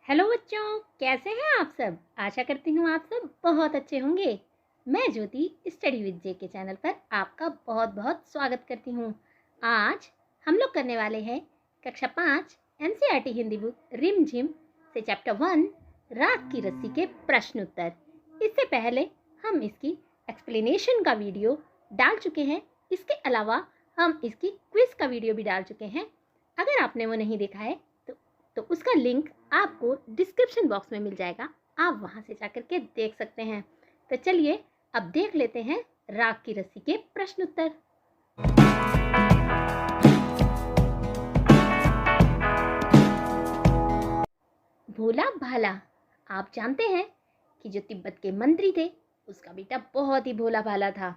Hello बच्चों, कैसे हैं आप सब। आशा करती हूँ आप सब बहुत अच्छे होंगे। मैं ज्योति स्टडी विद जे के चैनल पर आपका बहुत बहुत स्वागत करती हूँ। आज हम लोग करने वाले हैं कक्षा 5 एनसीईआरटी हिंदी बुक रिम झिम से चैप्टर 1 राख की रस्सी के प्रश्न उत्तर। इससे पहले हम इसकी एक्सप्लेनेशन का वीडियो डाल चुके हैं। इसके अलावा हम इसकी क्विज का वीडियो भी डाल चुके हैं। अगर आपने वो नहीं देखा है तो उसका लिंक आपको डिस्क्रिप्शन बॉक्स में मिल जाएगा। आप वहां से जाकर के देख सकते हैं। तो चलिए अब देख लेते हैं राख की रस्सी के प्रश्न उत्तर। भोला भाला। आप जानते हैं कि जो तिब्बत के मंत्री थे उसका बेटा बहुत ही भोला भाला था।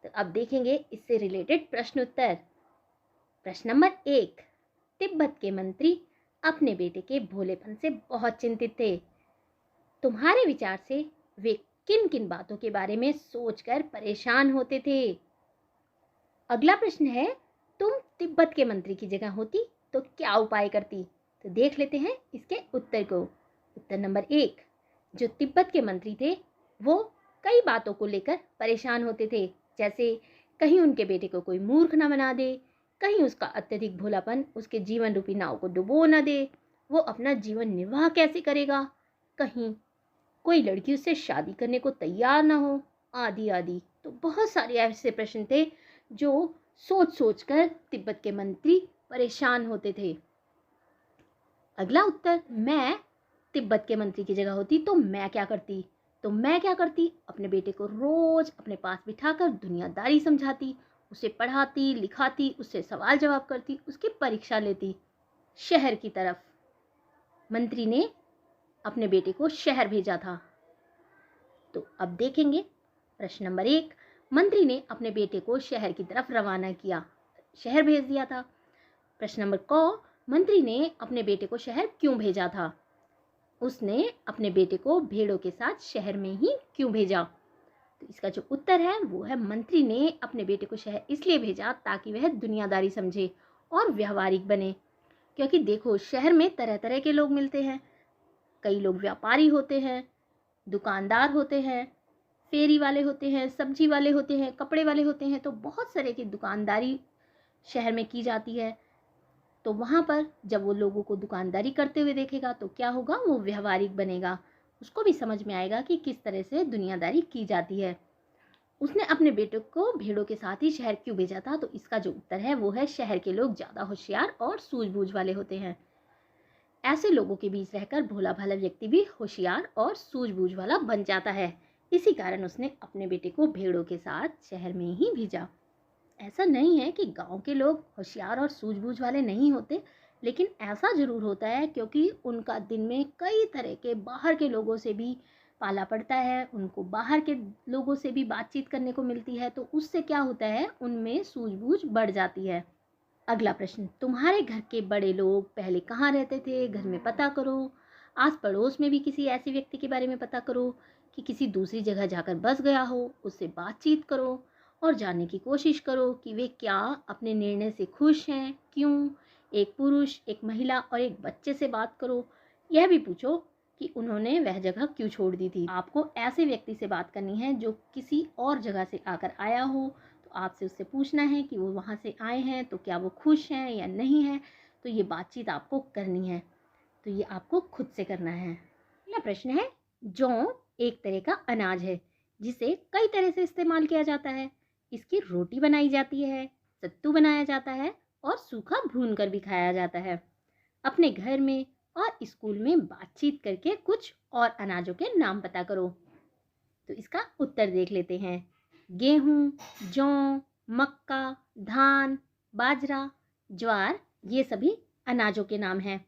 तो अब देखेंगे इससे रिलेटेड प्रश्न उत्तर। प्रश्न नंबर 1। तिब्बत के मंत्री अपने बेटे के भोलेपन से बहुत चिंतित थे। तुम्हारे विचार से वे किन किन बातों के बारे में सोचकर परेशान होते थे। अगला प्रश्न है, तुम तिब्बत के मंत्री की जगह होती तो क्या उपाय करती। तो देख लेते हैं इसके उत्तर को। उत्तर नंबर 1। जो तिब्बत के मंत्री थे वो कई बातों को लेकर परेशान होते थे, जैसे कहीं उनके बेटे को कोई मूर्ख ना बना दे, कहीं उसका अत्यधिक भोलापन उसके जीवन रूपी नाव को डुबो न दे, वो अपना जीवन निर्वाह कैसे करेगा, कहीं कोई लड़की उससे शादी करने को तैयार ना हो, आदि आदि। तो बहुत सारे ऐसे प्रश्न थे जो सोच सोच कर तिब्बत के मंत्री परेशान होते थे। अगला उत्तर, मैं तिब्बत के मंत्री की जगह होती तो मैं क्या करती। तो मैं क्या करती, अपने बेटे को रोज अपने पास बिठाकर दुनियादारी समझाती, उसे पढ़ाती लिखाती, उससे सवाल जवाब करती, उसकी परीक्षा लेती। शहर की तरफ मंत्री ने अपने बेटे को शहर भेजा था। तो अब देखेंगे प्रश्न नंबर 1। मंत्री ने अपने बेटे को शहर की तरफ रवाना किया, शहर भेज दिया था। प्रश्न नंबर क, मंत्री ने अपने बेटे को शहर क्यों भेजा था। उसने अपने बेटे को भेड़ों के साथ शहर में ही क्यों भेजा। तो इसका जो उत्तर है वो है, मंत्री ने अपने बेटे को शहर इसलिए भेजा ताकि वह दुनियादारी समझे और व्यवहारिक बने। क्योंकि देखो, शहर में तरह तरह के लोग मिलते हैं। कई लोग व्यापारी होते हैं, दुकानदार होते हैं, फेरी वाले होते हैं, सब्जी वाले होते हैं, कपड़े वाले होते हैं। तो बहुत सारे की दुकानदारी शहर में की जाती है। तो वहाँ पर जब वो लोगों को दुकानदारी करते हुए देखेगा तो क्या होगा, वो व्यवहारिक बनेगा, उसको भी समझ में आएगा कि किस तरह से दुनियादारी की जाती है। उसने अपने बेटे को भेड़ों के साथ ही शहर क्यों भेजा था। तो इसका जो उत्तर है वो है, शहर के लोग ज़्यादा होशियार और सूझबूझ वाले होते हैं। ऐसे लोगों के बीच रहकर भोला भाला व्यक्ति भी होशियार और सूझबूझ वाला बन जाता है। इसी कारण उसने अपने बेटे को भेड़ों के साथ शहर में ही भेजा। ऐसा नहीं है कि गांव के लोग होशियार और सूझबूझ वाले नहीं होते, लेकिन ऐसा जरूर होता है क्योंकि उनका दिन में कई तरह के बाहर के लोगों से भी पाला पड़ता है, उनको बाहर के लोगों से भी बातचीत करने को मिलती है। तो उससे क्या होता है, उनमें सूझबूझ बढ़ जाती है। अगला प्रश्न, तुम्हारे घर के बड़े लोग पहले कहाँ रहते थे, घर में पता करो। आस पड़ोस में भी किसी ऐसे व्यक्ति के बारे में पता करो कि किसी दूसरी जगह जाकर बस गया हो, उससे बातचीत करो और जानने की कोशिश करो कि वे क्या अपने निर्णय से खुश हैं, क्यों। एक पुरुष, एक महिला और एक बच्चे से बात करो। यह भी पूछो कि उन्होंने वह जगह क्यों छोड़ दी थी। आपको ऐसे व्यक्ति से बात करनी है जो किसी और जगह से आकर आया हो। तो आपसे उससे पूछना है कि वो वहाँ से आए हैं तो क्या वो खुश हैं या नहीं है। तो ये बातचीत आपको करनी है, तो ये आपको खुद से करना है। अगला प्रश्न है, जौ एक तरह का अनाज है जिसे कई तरह से इस्तेमाल किया जाता है। इसकी रोटी बनाई जाती है, सत्तू बनाया जाता है और सूखा भून कर भी खाया जाता है। अपने घर में और स्कूल में बातचीत करके कुछ और अनाजों के नाम पता करो। तो इसका उत्तर देख लेते हैं। गेहूं, जौ, मक्का, धान, बाजरा, ज्वार, ये सभी अनाजों के नाम हैं।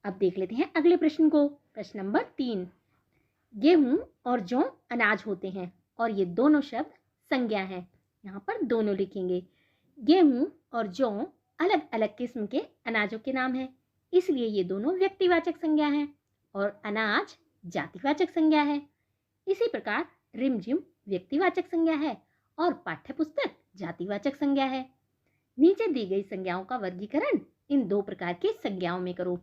अब देख लेते हैं अगले प्रश्न को। प्रश्न नंबर 3। गेहूं और जौ अनाज होते हैं और ये दोनों शब्द संज्ञा हैं। यहाँ पर दोनों लिखेंगे। गेहूं और जौ अलग अलग किस्म के अनाजों के नाम हैं, इसलिए ये दोनों व्यक्तिवाचक संज्ञा हैं और अनाज जातिवाचक संज्ञा है। इसी प्रकार रिमझिम व्यक्तिवाचक संज्ञा है और पाठ्यपुस्तक जातिवाचक संज्ञा है। नीचे दी गई संज्ञाओं का वर्गीकरण इन दो प्रकार की संज्ञाओं में करो।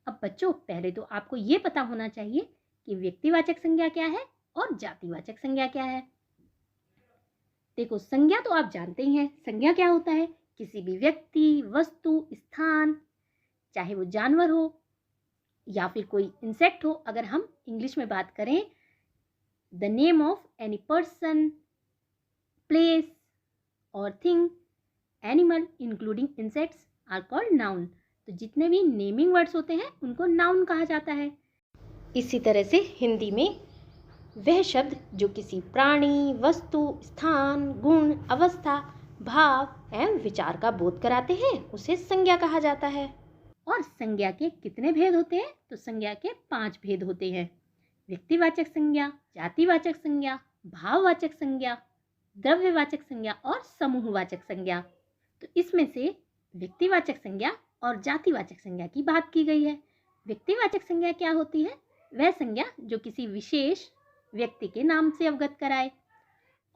अब बच्चों, पहले तो आपको ये पता होना चाहिए कि व्यक्तिवाचक संज्ञा क्या है और जातिवाचक संज्ञा क्या है। देखो, संज्ञा तो आप जानते ही हैं। संज्ञा क्या होता है? किसी भी व्यक्ति, वस्तु, स्थान, चाहे वो जानवर हो या फिर कोई इंसेक्ट हो। अगर हम इंग्लिश में बात करें, the name of any person, place और thing, animal including insects are called noun. तो जितने भी नेमिंग वर्ड्स होते हैं उनको नाउन कहा जाता है। इसी तरह से हिंदी में वह शब्द जो किसी प्राणी, वस्तु, स्थान, गुण, अवस्था, भाव एवं विचार का बोध कराते हैं उसे संज्ञा कहा जाता है। और संज्ञा के कितने भेद होते हैं? तो संज्ञा के 5 भेद होते हैं। व्यक्तिवाचक संज्ञा, जातिवाचक संज्ञा, भाववाचक संज्ञा, द्रव्यवाचक संज्ञा और समूहवाचक संज्ञा। तो इसमें से व्यक्तिवाचक संज्ञा और जातिवाचक संज्ञा की बात की गई है। व्यक्तिवाचक संज्ञा क्या होती है? वह संज्ञा जो किसी विशेष व्यक्ति के नाम से अवगत कराए।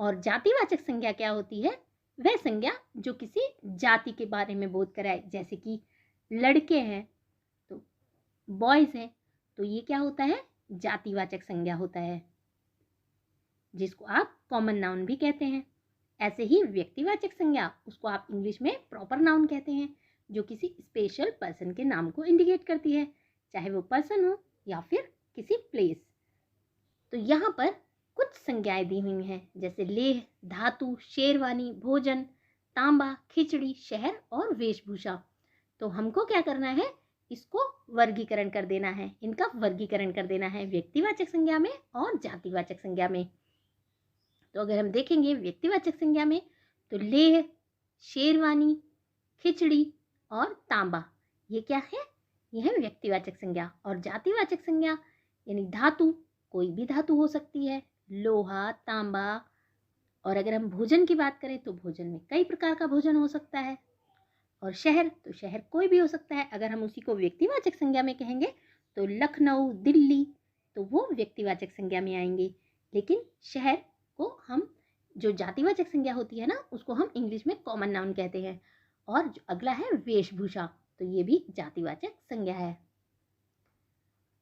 और जातिवाचक संज्ञा क्या होती है? वह संज्ञा जो किसी जाति के बारे में बोध कराए। जैसे कि लड़के हैं तो बॉयज हैं, तो ये क्या होता है? जातिवाचक संज्ञा होता है, जिसको आप कॉमन नाउन भी कहते हैं। ऐसे ही व्यक्तिवाचक संज्ञा, उसको आप इंग्लिश में प्रॉपर नाउन कहते हैं, जो किसी स्पेशल पर्सन के नाम को इंडिकेट करती है, चाहे वो पर्सन हो या फिर किसी प्लेस। तो यहाँ पर कुछ संज्ञाएं दी हुई हैं, जैसे लेह, धातु, शेरवानी, भोजन, तांबा, खिचड़ी, शहर और वेशभूषा। तो हमको क्या करना है? इसको वर्गीकरण कर देना है, इनका वर्गीकरण कर देना है व्यक्तिवाचक संज्ञा में और जातिवाचक संज्ञा में। तो अगर हम देखेंगे व्यक्तिवाचक संज्ञा में, तो लेह, शेरवानी, खिचड़ी और तांबा, ये क्या है? यह है व्यक्तिवाचक संज्ञा। और जातिवाचक संज्ञा यानी धातु, कोई भी धातु हो सकती है, लोहा, तांबा। और अगर हम भोजन की बात करें तो भोजन में कई प्रकार का भोजन हो सकता है। और शहर, तो शहर कोई भी हो सकता है। अगर हम उसी को व्यक्तिवाचक संज्ञा में कहेंगे तो लखनऊ, दिल्ली, तो वो व्यक्तिवाचक संज्ञा में आएंगे। लेकिन शहर को हम, जो जातिवाचक संज्ञा होती है ना, उसको हम इंग्लिश में कॉमन नाउन कहते हैं। और जो अगला है वेशभूषा, तो ये भी जातिवाचक संज्ञा है।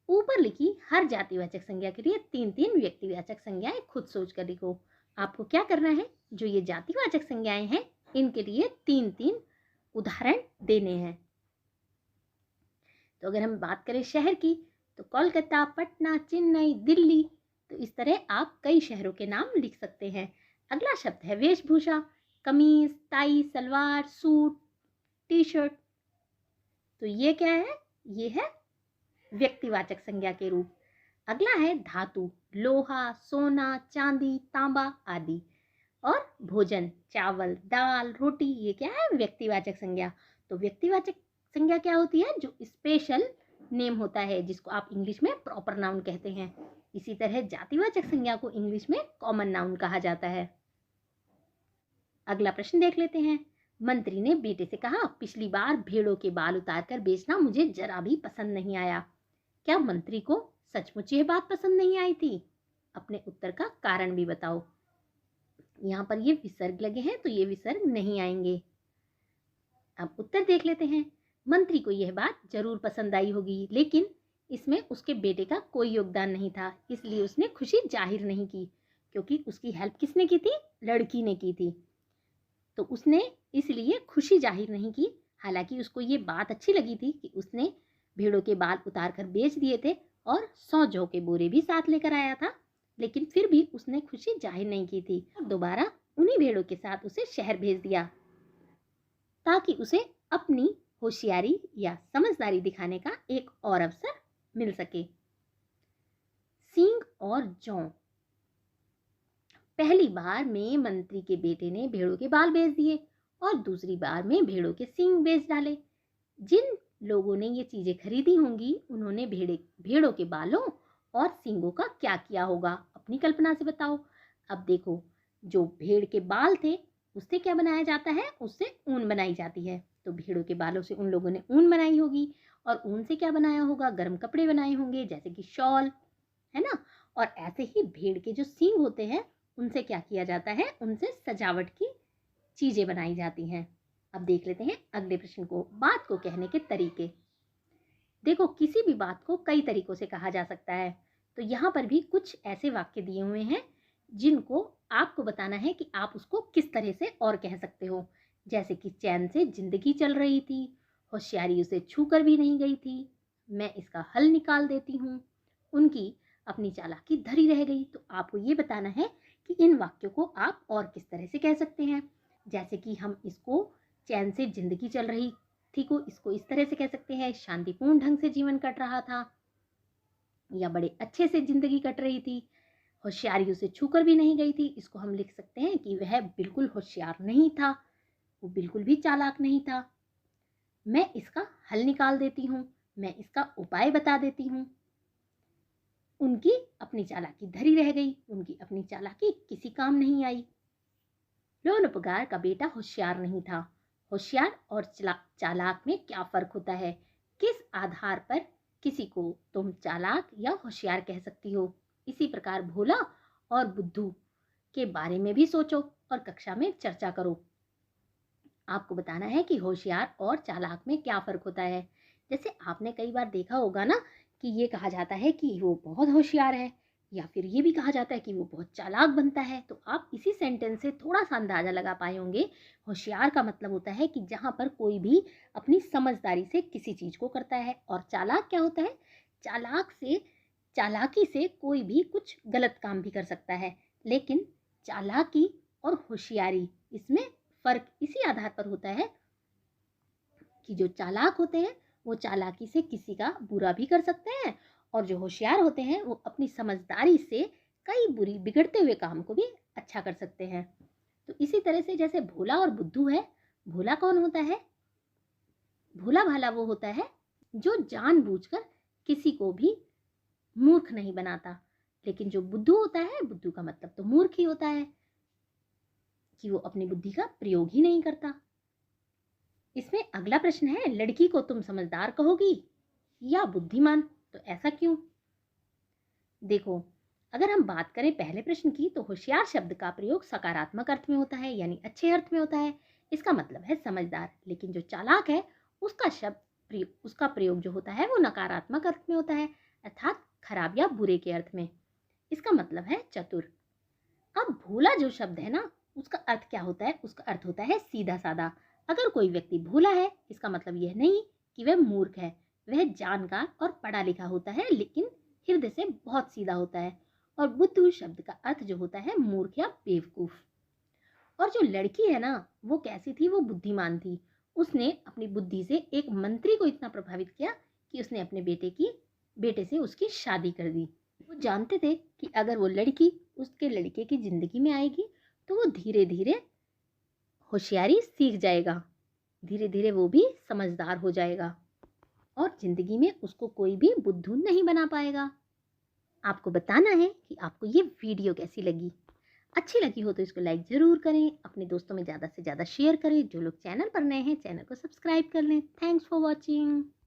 ऊपर लिखी हर जातिवाचक संज्ञा के लिए 3-3 व्यक्तिवाचक संज्ञाएं खुद सोच कर लिखो। आपको क्या करना है? जो ये जातिवाचक संज्ञाएं हैं, इनके लिए 3-3 उदाहरण देने हैं। तो अगर हम बात करें शहर की, तो कोलकाता, पटना, चेन्नई, दिल्ली। तो इस तरह आप कई शहरों के नाम लिख सकते हैं। अगला शब्द है वेशभूषा, कमीज, tie, salwar, suit, T shirt. तो ये क्या है? ये है व्यक्तिवाचक संज्ञा के रूप। अगला है धातु, लोहा, सोना, चांदी, तांबा आदि। और भोजन, चावल, दाल, रोटी, ये क्या है? व्यक्तिवाचक संज्ञा। तो व्यक्तिवाचक संज्ञा क्या होती है? जो स्पेशल नेम होता है, जिसको आप इंग्लिश में प्रॉपर नाउन कहते हैं। इसी तरह जातिवाचक संज्ञा को इंग्लिश में कॉमन नाउन कहा जाता है। अगला प्रश्न देख लेते हैं। मंत्री ने बेटे से कहा, पिछली बार भेड़ों के बाल उतारकर बेचना मुझे जरा भी पसंद नहीं आया। क्या मंत्री को सचमुच यह बात पसंद नहीं आई थी? अपने उत्तर का कारण भी बताओ। यहाँ पर ये विसर्ग लगे हैं, तो ये विसर्ग नहीं आएंगे। अब उत्तर देख लेते हैं। मंत्री को यह बात जरूर पसंद आई होगी, लेकिन इसमें उसके बेटे का कोई योगदान नहीं था, इसलिए उसने खुशी जाहिर नहीं की। क्योंकि उसकी हेल्प किसने की थी? लड़की ने की थी। तो उसने इसलिए खुशी जाहिर नहीं की। हालांकि उसको ये बात अच्छी लगी थी कि उसने भेड़ों के बाल उतार कर बेच दिए थे और 100 जौ के बोरे भी साथ लेकर आया था, लेकिन फिर भी उसने खुशी जाहिर नहीं की थी। दोबारा उन्हीं भेड़ों के साथ उसे शहर भेज दिया, ताकि उसे अपनी होशियारी या समझदारी दिखाने का एक और अवसर मिल सके। सींग और जौ। पहली बार में मंत्री के बेटे ने भेड़ों के बाल बेच दिए और दूसरी बार में भेड़ों के सींग बेच डाले। जिन लोगों ने ये चीजें खरीदी होंगी, उन्होंने भेड़ों के बालों और सींगों का क्या किया होगा? अपनी कल्पना से बताओ। अब देखो, जो भेड़ के बाल थे उससे क्या बनाया जाता है? उससे ऊन बनाई जाती है। तो भेड़ों के बालों से उन लोगों ने ऊन बनाई होगी, और ऊन से क्या बनाया होगा? गर्म कपड़े बनाए होंगे, जैसे कि शॉल, है ना। और ऐसे ही भेड़ के जो सींग होते हैं, उनसे क्या किया जाता है? उनसे सजावट की चीजें बनाई जाती हैं। अब देख लेते हैं अगले प्रश्न को, बात को कहने के तरीके। देखो, किसी भी बात को कई तरीकों से कहा जा सकता है, तो यहाँ पर भी कुछ ऐसे वाक्य दिए हुए हैं जिनको आपको बताना है कि आप उसको किस तरह से और कह सकते हो। जैसे कि चैन से जिंदगी चल रही थी, होशियारी उसे छूकर भी नहीं गई थी, मैं इसका हल निकाल देती हूँ, उनकी अपनी चालाकी धरी रह गई। तो आपको ये बताना है कि इन वाक्यों को आप और किस तरह से कह सकते हैं। जैसे कि हम इसको चैन से जिंदगी चल रही थी को इसको इस तरह से कह सकते हैं, शांतिपूर्ण ढंग से जीवन कट रहा था, या बड़े अच्छे से जिंदगी कट रही थी, होशियारी उसे छूकर भी नहीं गई थी। इसको हम लिख सकते हैं कि वह बिल्कुल होशियार नहीं था, वो बिल्कुल भी चालाक नहीं था। मैं इसका हल निकाल देती हूँ, मैं इसका उपाय बता देती हूँ, उनकी अपनी चालाकी धरी रह गई, उनकी अपनी चालाकी किसी काम नहीं आई। लोनउपकार का बेटा होशियार नहीं था। होशियार और चालाक में क्या फर्क होता है? किस आधार पर किसी को तुम चालाक या होशियार कह सकती हो? इसी प्रकार भोला और बुद्धू के बारे में भी सोचो और कक्षा में चर्चा करो। आपको बताना है कि होशियार और चालाक में क्या फर्क होता है। जैसे आपने कई बार देखा होगा ना कि ये कहा जाता है कि वो बहुत होशियार है, या फिर ये भी कहा जाता है कि वो बहुत चालाक बनता है। तो आप इसी सेंटेंस से थोड़ा सा अंदाजा लगा पाए होंगे। होशियार का मतलब होता है कि जहाँ पर कोई भी अपनी समझदारी से किसी चीज को करता है, और चालाक क्या होता है? चालाकी से कोई भी कुछ गलत काम भी कर सकता है। लेकिन चालाकी और होशियारी, इसमें फर्क इसी आधार पर होता है कि जो चालाक होते हैं वो चालाकी से किसी का बुरा भी कर सकते हैं, और जो होशियार होते हैं वो अपनी समझदारी से कई बुरी बिगड़ते हुए काम को भी अच्छा कर सकते हैं। तो इसी तरह से जैसे भोला और बुद्धू है, भोला कौन होता है? भोला भाला वो होता है जो जानबूझकर किसी को भी मूर्ख नहीं बनाता। लेकिन जो बुद्धू होता है, बुद्धू का मतलब तो मूर्ख ही होता है, कि वो अपनी बुद्धि का प्रयोग ही नहीं करता। इसमें अगला प्रश्न है, लड़की को तुम समझदार कहोगी या बुद्धिमान? तो ऐसा क्यों? देखो, अगर हम बात करें पहले प्रश्न की, तो होशियार शब्द का प्रयोग सकारात्मक अर्थ में होता है, यानी अच्छे अर्थ में होता है। इसका मतलब है समझदार। लेकिन जो चालाक है उसका प्रयोग जो होता है वो नकारात्मक अर्थ में होता है, अर्थात खराब या बुरे के अर्थ में। इसका मतलब है चतुर। अब भोला जो शब्द है ना, उसका अर्थ क्या होता है? उसका अर्थ होता है सीधा साधा। अगर कोई व्यक्ति भोला है, इसका मतलब यह नहीं कि वह मूर्ख है। वह जानकार और पढ़ा लिखा होता है, लेकिन हृदय से बहुत सीधा होता है। और बुद्धू शब्द का अर्थ जो होता है मूर्ख या बेवकूफ। और जो लड़की है ना, वो कैसी थी? वो बुद्धिमान थी। उसने अपनी बुद्धि से एक मंत्री को इतना प्रभावित किया कि उसने अपने बेटे से उसकी शादी कर दी। वो जानते थे कि अगर वो लड़की उसके लड़के की जिंदगी में आएगी तो वो धीरे धीरे होशियारी सीख जाएगा, धीरे धीरे वो भी समझदार हो जाएगा, और जिंदगी में उसको कोई भी बुद्धू नहीं बना पाएगा। आपको बताना है कि आपको ये वीडियो कैसी लगी। अच्छी लगी हो तो इसको लाइक ज़रूर करें, अपने दोस्तों में ज़्यादा से ज़्यादा शेयर करें। जो लोग चैनल पर नए हैं, चैनल को सब्सक्राइब कर लें। Thanks for watching.